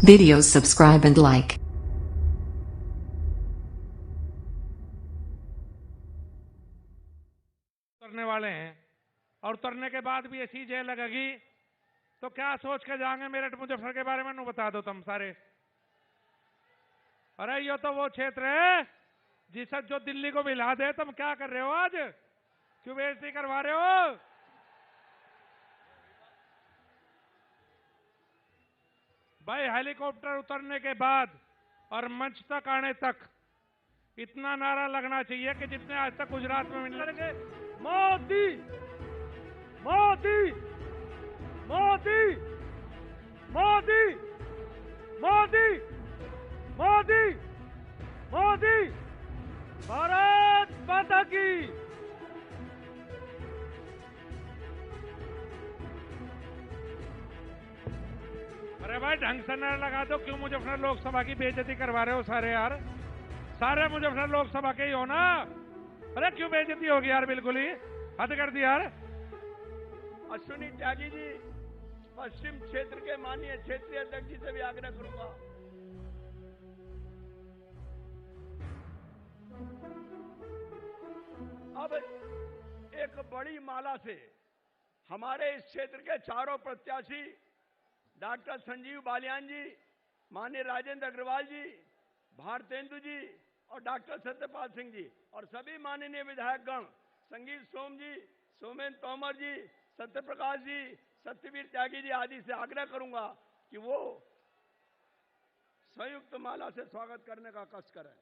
Videos subscribe and like. उतरने वाले हैं और उतरने के बाद भी ऐसी जेल लगेगी तो क्या सोच के जाएंगे मेरठ मुजफ्फर के बारे में बता दो तुम सारे। अरे ये तो वो क्षेत्र है जिसे जो दिल्ली को मिला दे। तुम क्या कर रहे हो आज, क्यों बेइज्जती करवा रहे हो? भाई हेलीकॉप्टर उतरने के बाद और मंच तक आने तक इतना नारा लगना चाहिए कि जितने आज तक गुजरात में मिल रहे मोदी मोदी मोदी मोदी मोदी मोदी मोदी भारत माता की। अरे भाई ढंग से नारा लगा दो। क्यों मुजफ्फर लोकसभा की बेइज्जती करवा रहे हो सारे यार? सारे मुजफ्फर लोकसभा के ही हो ना? अरे क्यों बेइज्जती होगी यार? बिल्कुल ही हद कर दी यार। अश्विनी त्यागी जी, पश्चिम क्षेत्र के माननीय क्षेत्रीय अध्यक्ष जी से भी आग्रह करूंगा। अब एक बड़ी माला से हमारे इस क्षेत्र के चारों प्रत्याशी डॉक्टर संजीव बालियान जी, माननीय राजेंद्र अग्रवाल जी, भारतेंदु जी और डॉक्टर सत्यपाल सिंह जी और सभी माननीय विधायकगण, संगीत सोम जी, सोमेन तोमर जी, सत्यप्रकाश जी, सत्यवीर त्यागी जी आदि से आग्रह करूंगा कि वो संयुक्त माला से स्वागत करने का कष्ट करें।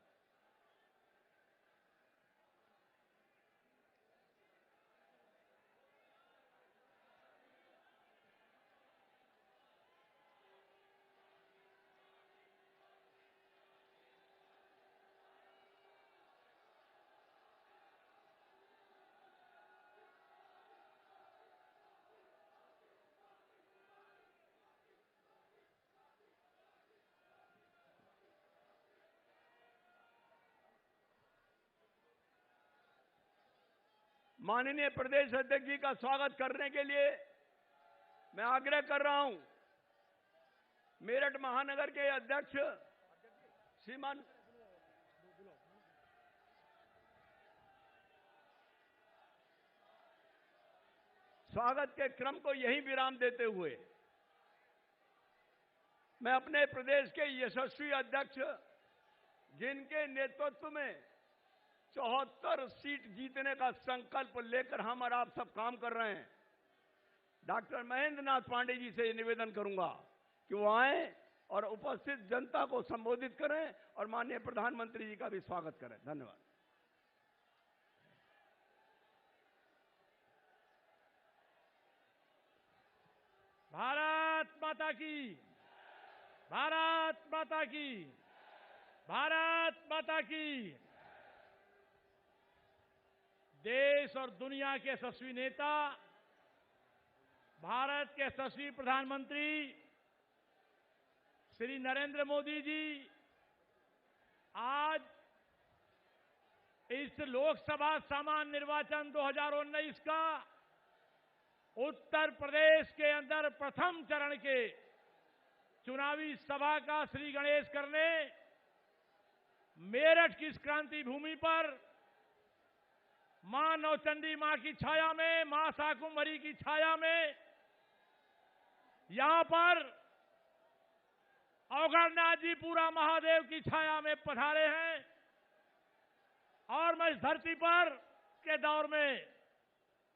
माननीय प्रदेश अध्यक्ष जी का स्वागत करने के लिए मैं आग्रह कर रहा हूं मेरठ महानगर के अध्यक्ष श्रीमान स्वागत के क्रम को यहीं विराम देते हुए मैं अपने प्रदेश के यशस्वी अध्यक्ष, जिनके नेतृत्व में 74 सीट जीतने का संकल्प लेकर हम और आप सब काम कर रहे हैं, डॉक्टर महेंद्र नाथ पांडे जी से निवेदन करूंगा कि वो आए और उपस्थित जनता को संबोधित करें और माननीय प्रधानमंत्री जी का भी स्वागत करें। धन्यवाद। भारत माता की, भारत माता की, भारत माता की। देश और दुनिया के यशस्वी नेता, भारत के यशस्वी प्रधानमंत्री श्री नरेंद्र मोदी जी आज इस लोकसभा सामान्य निर्वाचन 2019 का उत्तर प्रदेश के अंदर प्रथम चरण के चुनावी सभा का श्री गणेश करने मेरठ की इस क्रांति भूमि पर मां नौचंडी मां की छाया में, मां शाकुंभरी की छाया में, यहां पर अवघड़नाथ जी पूरा महादेव की छाया में पधारे हैं और मैं इस धरती पर के दौर में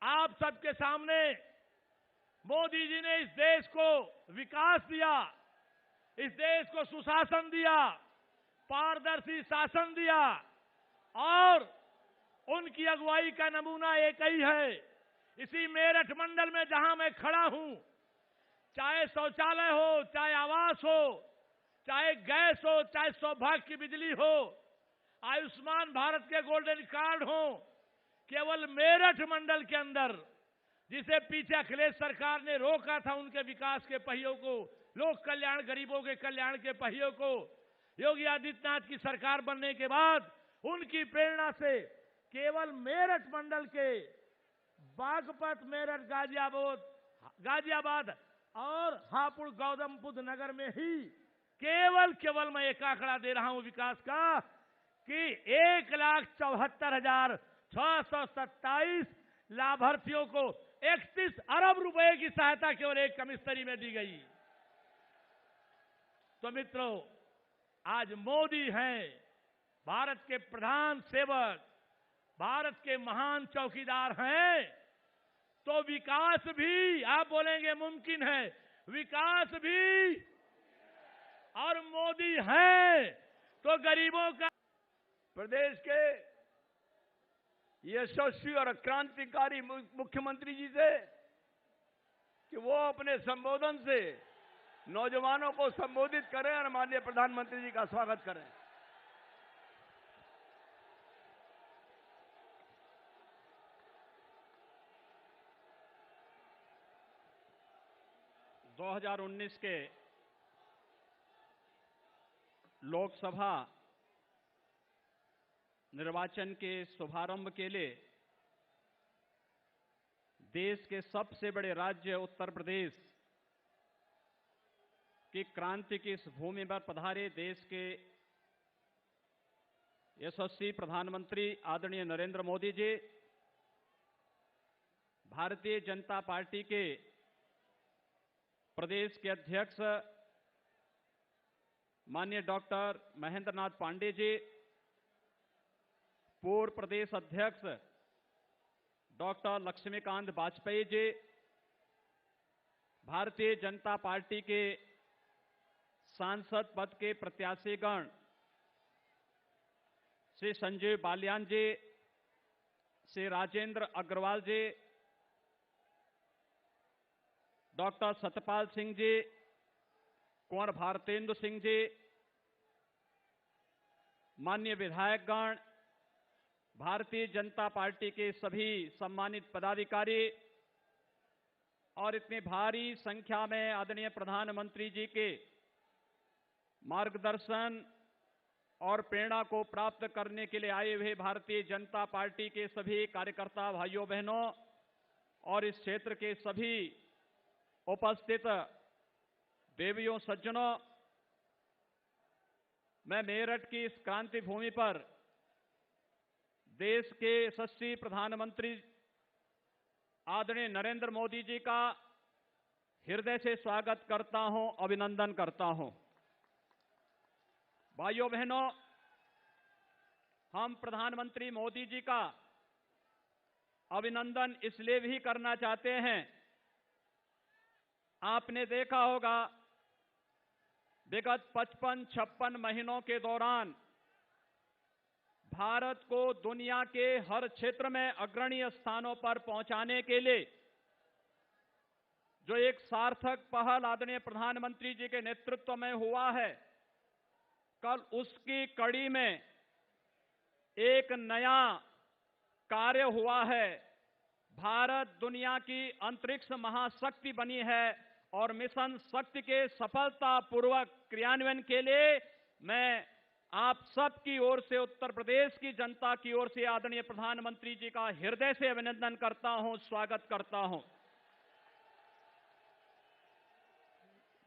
आप सबके सामने मोदी जी ने इस देश को विकास दिया, इस देश को सुशासन दिया, पारदर्शी शासन दिया और उनकी अगुवाई का नमूना एक ही है। इसी मेरठ मंडल में जहां मैं खड़ा हूं, चाहे शौचालय हो, चाहे आवास हो, चाहे गैस हो, चाहे सौभाग्य की बिजली हो, आयुष्मान भारत के गोल्डन कार्ड हो, केवल मेरठ मंडल के अंदर जिसे पीछे अखिलेश सरकार ने रोका था उनके विकास के पहियों को, लोक कल्याण, गरीबों के कल्याण के पहियों को, योगी आदित्यनाथ की सरकार बनने के बाद उनकी प्रेरणा से केवल मेरठ मंडल के बागपत, मेरठ, गाजियाबाद और हापुड़ गौतम बुद्ध नगर में ही केवल मैं एक आंकड़ा दे रहा हूं विकास का कि 1,74,627 लाभार्थियों को 31 अरब रुपए की सहायता केवल एक कमिश्नरी में दी गई। तो मित्रों, आज मोदी हैं भारत के प्रधान सेवक, भारत के महान चौकीदार हैं, तो विकास भी आप बोलेंगे मुमकिन है, विकास भी, और मोदी हैं तो गरीबों का। प्रदेश के यशस्वी और क्रांतिकारी मुख्यमंत्री जी से कि वो अपने संबोधन से नौजवानों को संबोधित करें और माननीय प्रधानमंत्री जी का स्वागत करें। (2019) के लोकसभा निर्वाचन के शुभारंभ के लिए देश के सबसे बड़े राज्य उत्तर प्रदेश की क्रांति की इस भूमि पर पधारे देश के यशस्वी प्रधानमंत्री आदरणीय नरेंद्र मोदी जी, भारतीय जनता पार्टी के प्रदेश के अध्यक्ष माननीय डॉक्टर महेंद्र नाथ पांडे जी, पूर्व प्रदेश अध्यक्ष डॉक्टर लक्ष्मीकांत वाजपेयी जी, भारतीय जनता पार्टी के सांसद पद के प्रत्याशीगण श्री संजीव बालियान जी, श्री राजेंद्र अग्रवाल जी, डॉक्टर सत्यपाल सिंह जी, कुंवर भारतेंदु सिंह जी, माननीय विधायकगण, भारतीय जनता पार्टी के सभी सम्मानित पदाधिकारी और इतनी भारी संख्या में आदरणीय प्रधानमंत्री जी के मार्गदर्शन और प्रेरणा को प्राप्त करने के लिए आए हुए भारतीय जनता पार्टी के सभी कार्यकर्ता भाइयों बहनों और इस क्षेत्र के सभी उपस्थित देवियों सज्जनों, मैं मेरठ की इस क्रांति भूमि पर देश के यशस्वी प्रधानमंत्री आदरणीय नरेंद्र मोदी जी का हृदय से स्वागत करता हूं, अभिनंदन करता हूं। भाइयों बहनों, हम प्रधानमंत्री मोदी जी का अभिनंदन इसलिए भी करना चाहते हैं, आपने देखा होगा विगत 55-56 महीनों के दौरान भारत को दुनिया के हर क्षेत्र में अग्रणी स्थानों पर पहुंचाने के लिए जो एक सार्थक पहल आदरणीय प्रधानमंत्री जी के नेतृत्व में हुआ है, कल उसकी कड़ी में एक नया कार्य हुआ है। भारत दुनिया की अंतरिक्ष महाशक्ति बनी है और मिशन शक्ति के सफलतापूर्वक क्रियान्वयन के लिए मैं आप सबकी ओर से, उत्तर प्रदेश की जनता की ओर से आदरणीय प्रधानमंत्री जी का हृदय से अभिनंदन करता हूं, स्वागत करता हूं।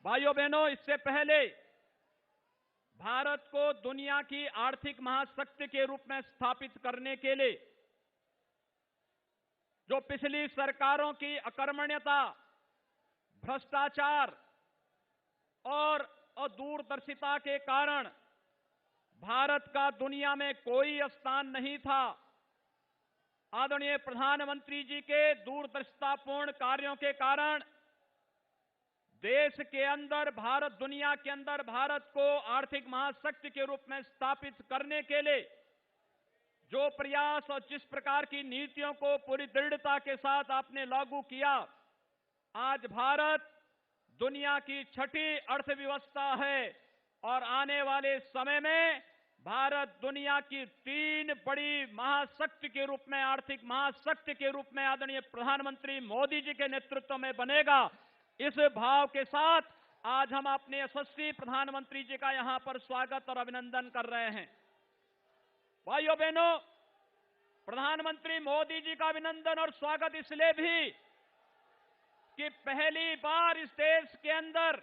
भाइयों बहनों, इससे पहले भारत को दुनिया की आर्थिक महाशक्ति के रूप में स्थापित करने के लिए जो पिछली सरकारों की अकर्मण्यता, भ्रष्टाचार और दूरदर्शिता के कारण भारत का दुनिया में कोई स्थान नहीं था। आदरणीय प्रधानमंत्री जी के दूरदर्शितापूर्ण कार्यों के कारण देश के अंदर, भारत दुनिया के अंदर भारत को आर्थिक महाशक्ति के रूप में स्थापित करने के लिए जो प्रयास और जिस प्रकार की नीतियों को पूरी दृढ़ता के साथ आपने लागू किया, आज भारत दुनिया की 6ठी अर्थव्यवस्था है और आने वाले समय में भारत दुनिया की 3 बड़ी महाशक्ति के रूप में, आर्थिक महाशक्ति के रूप में आदरणीय प्रधानमंत्री मोदी जी के नेतृत्व में बनेगा। इस भाव के साथ आज हम अपने यशस्वी प्रधानमंत्री जी का यहां पर स्वागत और अभिनंदन कर रहे हैं। भाइयों बहनों, प्रधानमंत्री मोदी जी का अभिनंदन और स्वागत इसलिए भी कि पहली बार इस देश के अंदर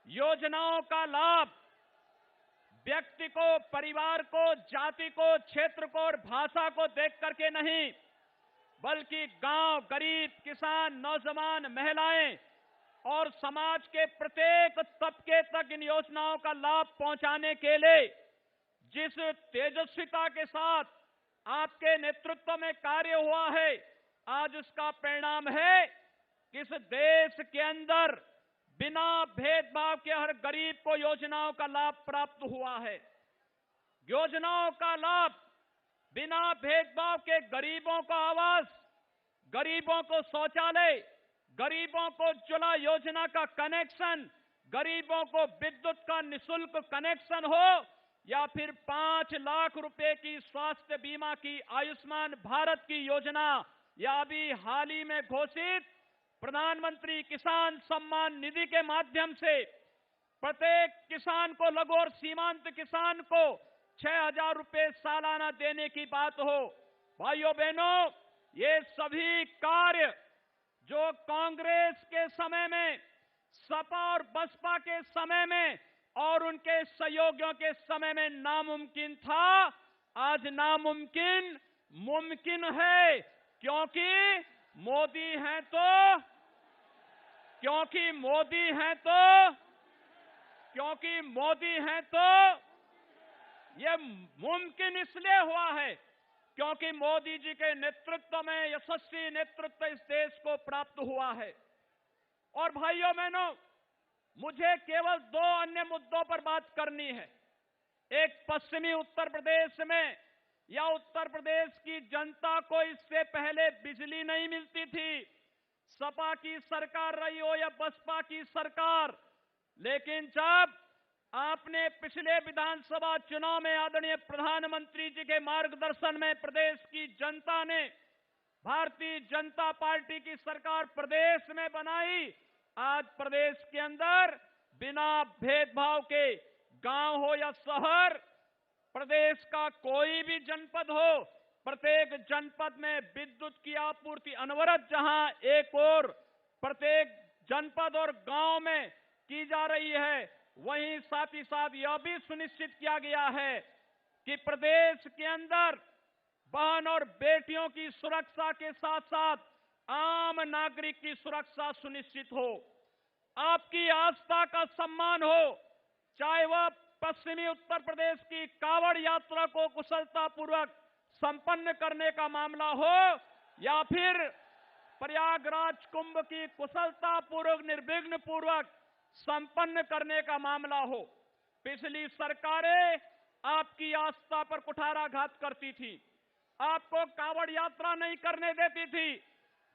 योजनाओं का लाभ व्यक्ति को, परिवार को, जाति को, क्षेत्र को और भाषा को देख करके नहीं, बल्कि गांव, गरीब, किसान, नौजवान, महिलाएं और समाज के प्रत्येक तबके तक इन योजनाओं का लाभ पहुंचाने के लिए जिस तेजस्विता के साथ आपके नेतृत्व में कार्य हुआ है, आज उसका परिणाम है कि इस देश के अंदर बिना भेदभाव के हर गरीब को योजनाओं का लाभ प्राप्त हुआ है। योजनाओं का लाभ बिना भेदभाव के गरीबों को आवास, गरीबों को शौचालय, गरीबों को उज्ज्वला योजना का कनेक्शन, गरीबों को विद्युत का निःशुल्क कनेक्शन हो या फिर 5 लाख रुपए की स्वास्थ्य बीमा की आयुष्मान भारत की योजना या अभी हाल ही में घोषित प्रधानमंत्री किसान सम्मान निधि के माध्यम से प्रत्येक किसान को, लघु और सीमांत किसान को 6,000 रुपए सालाना देने की बात हो। भाइयों बहनों, ये सभी कार्य जो कांग्रेस के समय में, सपा और बसपा के समय में और उनके सहयोगियों के समय में नामुमकिन था, आज नामुमकिन मुमकिन है, क्योंकि मोदी हैं तो ये मुमकिन इसलिए हुआ है क्योंकि मोदी जी के नेतृत्व में यशस्वी नेतृत्व इस देश को प्राप्त हुआ है। और भाइयों बहनों, मुझे केवल 2 अन्य मुद्दों पर बात करनी है। एक, पश्चिमी उत्तर प्रदेश में या उत्तर प्रदेश की जनता को इससे पहले बिजली नहीं मिलती थी, सपा की सरकार रही हो या बसपा की सरकार, लेकिन जब आपने पिछले विधानसभा चुनाव में आदरणीय प्रधानमंत्री जी के मार्गदर्शन में प्रदेश की जनता ने भारतीय जनता पार्टी की सरकार प्रदेश में बनाई, आज प्रदेश के अंदर बिना भेदभाव के गांव हो या शहर, प्रदेश का कोई भी जनपद हो, प्रत्येक जनपद में विद्युत की आपूर्ति अनवरत जहां एक और प्रत्येक जनपद और गांव में की जा रही है, वहीं साथ ही साथ यह भी सुनिश्चित किया गया है कि प्रदेश के अंदर बहन और बेटियों की सुरक्षा के साथ साथ आम नागरिक की सुरक्षा सुनिश्चित हो, आपकी आस्था का सम्मान हो, चाहे वह पश्चिमी उत्तर प्रदेश की कांवड़ यात्रा को कुशलतापूर्वक संपन्न करने का मामला हो या फिर प्रयागराज कुंभ की कुशलतापूर्वक, निर्विघ्न पूर्वक संपन्न करने का मामला हो। पिछली सरकारें आपकी आस्था पर कुठाराघात करती थी, आपको कांवड़ यात्रा नहीं करने देती थी,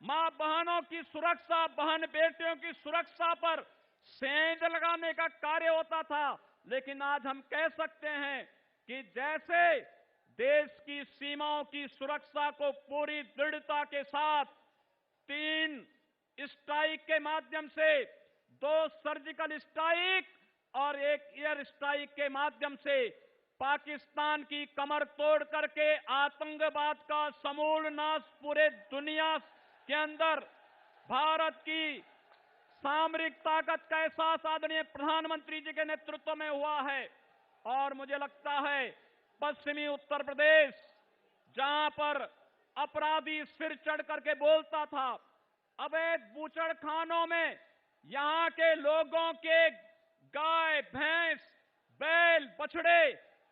मां बहनों की सुरक्षा, बहन बेटियों की सुरक्षा पर सेंध लगाने का कार्य होता था। लेकिन आज हम कह सकते हैं कि जैसे देश की सीमाओं की सुरक्षा को पूरी दृढ़ता के साथ 3 स्ट्राइक के माध्यम से, 2 सर्जिकल स्ट्राइक और 1 एयर स्ट्राइक के माध्यम से पाकिस्तान की कमर तोड़ करके आतंकवाद का समूल नाश पूरे दुनिया के अंदर भारत की सामरिक ताकत का एहसास आदरणीय प्रधानमंत्री जी के नेतृत्व में हुआ है। और मुझे लगता है पश्चिमी उत्तर प्रदेश, जहां पर अपराधी सिर चढ़ करके बोलता था, अवैध बूचड़खानों में यहां के लोगों के गाय, भैंस, बैल, बछड़े,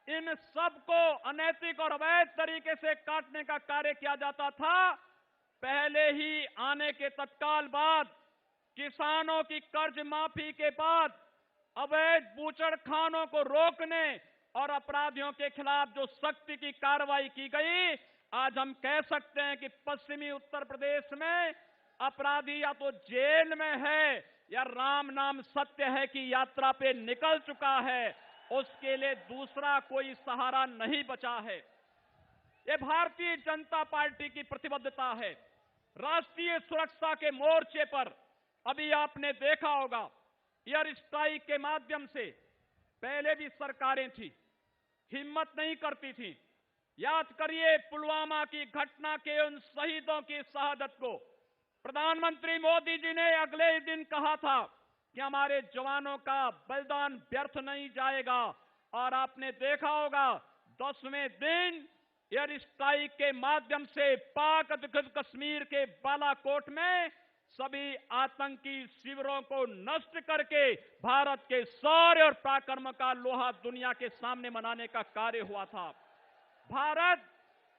इन सब को अनैतिक और अवैध तरीके से काटने का कार्य किया जाता था। पहले ही आने के तत्काल बाद, किसानों की कर्ज माफी के बाद, अवैध बूचड़खानों को रोकने और अपराधियों के खिलाफ जो सख्ती की कार्रवाई की गई, आज हम कह सकते हैं कि पश्चिमी उत्तर प्रदेश में अपराधी या तो जेल में है या राम नाम सत्य है की यात्रा पे निकल चुका है, उसके लिए दूसरा कोई सहारा नहीं बचा है। ये भारतीय जनता पार्टी की प्रतिबद्धता है। राष्ट्रीय सुरक्षा के मोर्चे पर अभी आपने देखा होगा, एयर स्ट्राइक के माध्यम से पहले भी सरकारें थी, हिम्मत नहीं करती थी। याद करिए पुलवामा की घटना के उन शहीदों की शहादत को। प्रधानमंत्री मोदी जी ने अगले ही दिन कहा था कि हमारे जवानों का बलिदान व्यर्थ नहीं जाएगा। और आपने देखा होगा 10वें दिन एयर स्ट्राइक के माध्यम से पाक अधिकृत कश्मीर के बालाकोट में सभी आतंकी शिविरों को नष्ट करके भारत के शौर्य और पराक्रम का लोहा दुनिया के सामने मनाने का कार्य हुआ था। भारत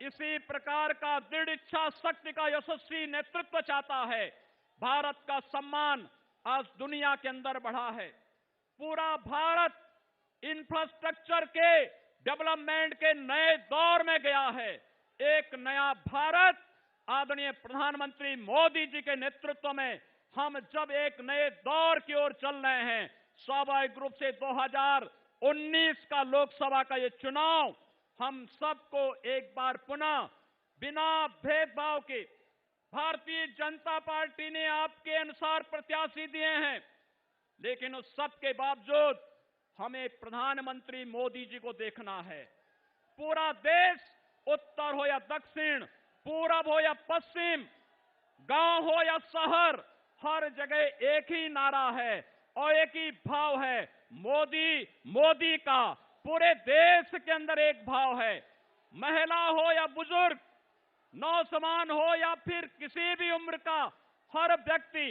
इसी प्रकार का दृढ़ इच्छा शक्ति का यशस्वी नेतृत्व चाहता है। भारत का सम्मान आज दुनिया के अंदर बढ़ा है। पूरा भारत इंफ्रास्ट्रक्चर के डेवलपमेंट के नए दौर में गया है। एक नया भारत आदरणीय प्रधानमंत्री मोदी जी के नेतृत्व में हम जब एक नए दौर की ओर चल रहे हैं, स्वाभाविक रूप से 2019 का लोकसभा का ये चुनाव हम सबको एक बार पुनः बिना भेदभाव के भारतीय जनता पार्टी ने आपके अनुसार प्रत्याशी दिए हैं, लेकिन उस सब के बावजूद हमें प्रधानमंत्री मोदी जी को देखना है। पूरा देश, उत्तर हो या दक्षिण, पूरब हो या पश्चिम, गांव हो या शहर, हर जगह एक ही नारा है और एक ही भाव है, मोदी मोदी का। पूरे देश के अंदर एक भाव है। महिला हो या बुजुर्ग, नौजवान हो या फिर किसी भी उम्र का, हर व्यक्ति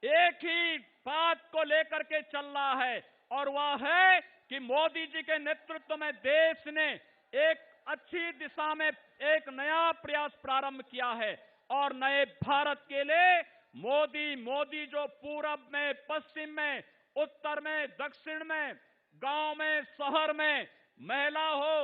एक ही बात को लेकर के चल रहा है और वह है कि मोदी जी के नेतृत्व में देश ने एक अच्छी दिशा में एक नया प्रयास प्रारंभ किया है। और नए भारत के लिए मोदी जो पूरब में, पश्चिम में, उत्तर में, दक्षिण में, गांव में, शहर में, महिला हो,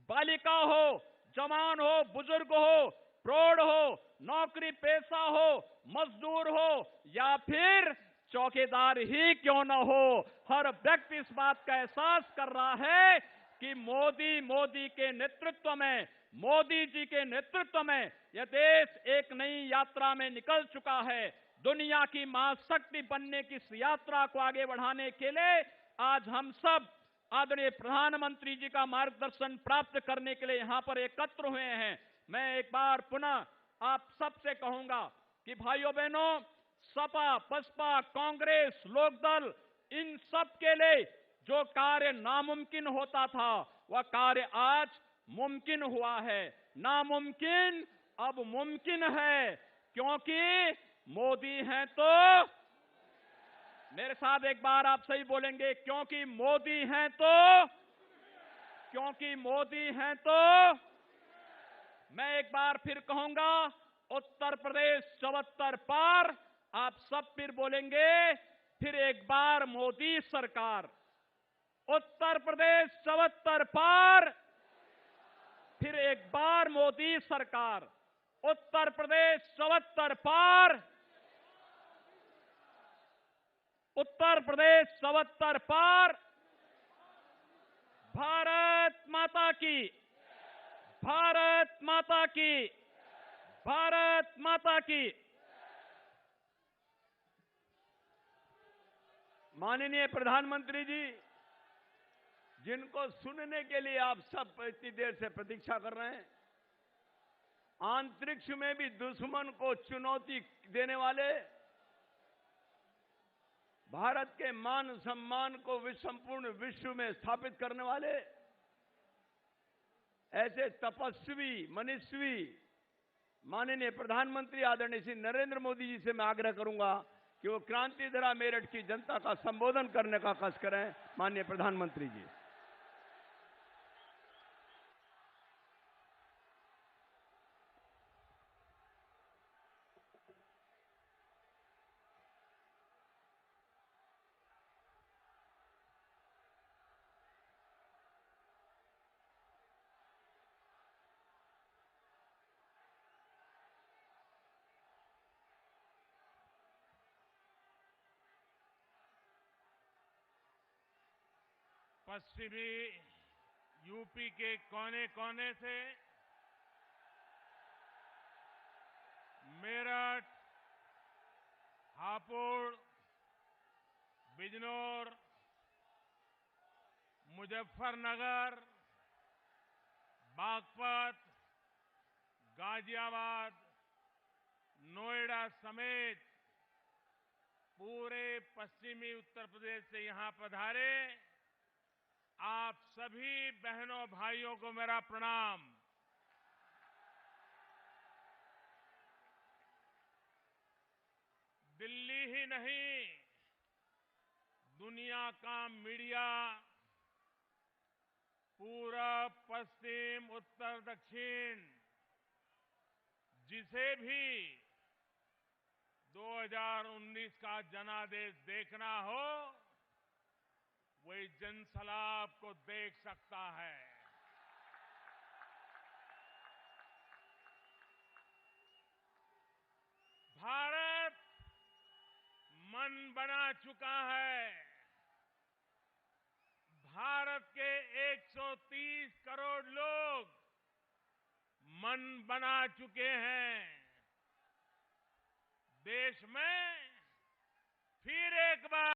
बालिका हो, जवान हो, बुजुर्ग हो, प्रौढ़ हो, नौकरी पेशा हो, मजदूर हो या फिर चौकीदार ही क्यों न हो, हर व्यक्ति इस बात का एहसास कर रहा है कि मोदी के नेतृत्व में, मोदी जी के नेतृत्व में यह देश एक नई यात्रा में निकल चुका है। दुनिया की महाशक्ति बनने की इस यात्रा को आगे बढ़ाने के लिए आज हम सब आदरणीय प्रधानमंत्री जी का मार्गदर्शन प्राप्त करने के लिए यहां पर एकत्र हुए हैं। मैं एक बार पुनः आप सबसे कहूंगा कि भाइयों बहनों, सपा, बसपा, कांग्रेस, लोकदल, इन सब के लिए जो कार्य नामुमकिन होता था वह कार्य आज मुमकिन हुआ है। नामुमकिन अब मुमकिन है, क्योंकि मोदी हैं तो, मेरे साथ एक बार आप सही बोलेंगे, क्योंकि मोदी हैं तो, क्योंकि मोदी हैं तो। मैं एक बार फिर कहूंगा, उत्तर प्रदेश 74 पार, आप सब फिर बोलेंगे, फिर एक बार मोदी सरकार। उत्तर प्रदेश 74 पार, फिर एक बार मोदी सरकार। उत्तर प्रदेश 74 पार, उत्तर प्रदेश 74 पार। भारत माता की, भारत माता की, भारत माता की। माननीय प्रधानमंत्री जी, जिनको सुनने के लिए आप सब इतनी देर से प्रतीक्षा कर रहे हैं, अंतरिक्ष में भी दुश्मन को चुनौती देने वाले, भारत के मान सम्मान को संपूर्ण विश्व में स्थापित करने वाले ऐसे तपस्वी, मनस्वी माननीय प्रधानमंत्री आदरणीय श्री नरेंद्र मोदी जी से मैं आग्रह करूंगा कि वो क्रांतिधरा मेरठ की जनता का संबोधन करने का कष्ट करें। माननीय प्रधानमंत्री जी। पश्चिमी यूपी के कोने कोने से मेरठ, हापुड़, बिजनौर, मुजफ्फरनगर, बागपत, गाजियाबाद, नोएडा समेत पूरे पश्चिमी उत्तर प्रदेश से यहां पधारे आप सभी बहनों भाइयों को मेरा प्रणाम। दिल्ली ही नहीं, दुनिया का मीडिया पूरब, पश्चिम, उत्तर, दक्षिण जिसे भी 2019 का जनादेश देखना हो वही जनसलाब को देख सकता है। भारत मन बना चुका है। भारत के 130 करोड़ लोग मन बना चुके हैं। देश में फिर एक बार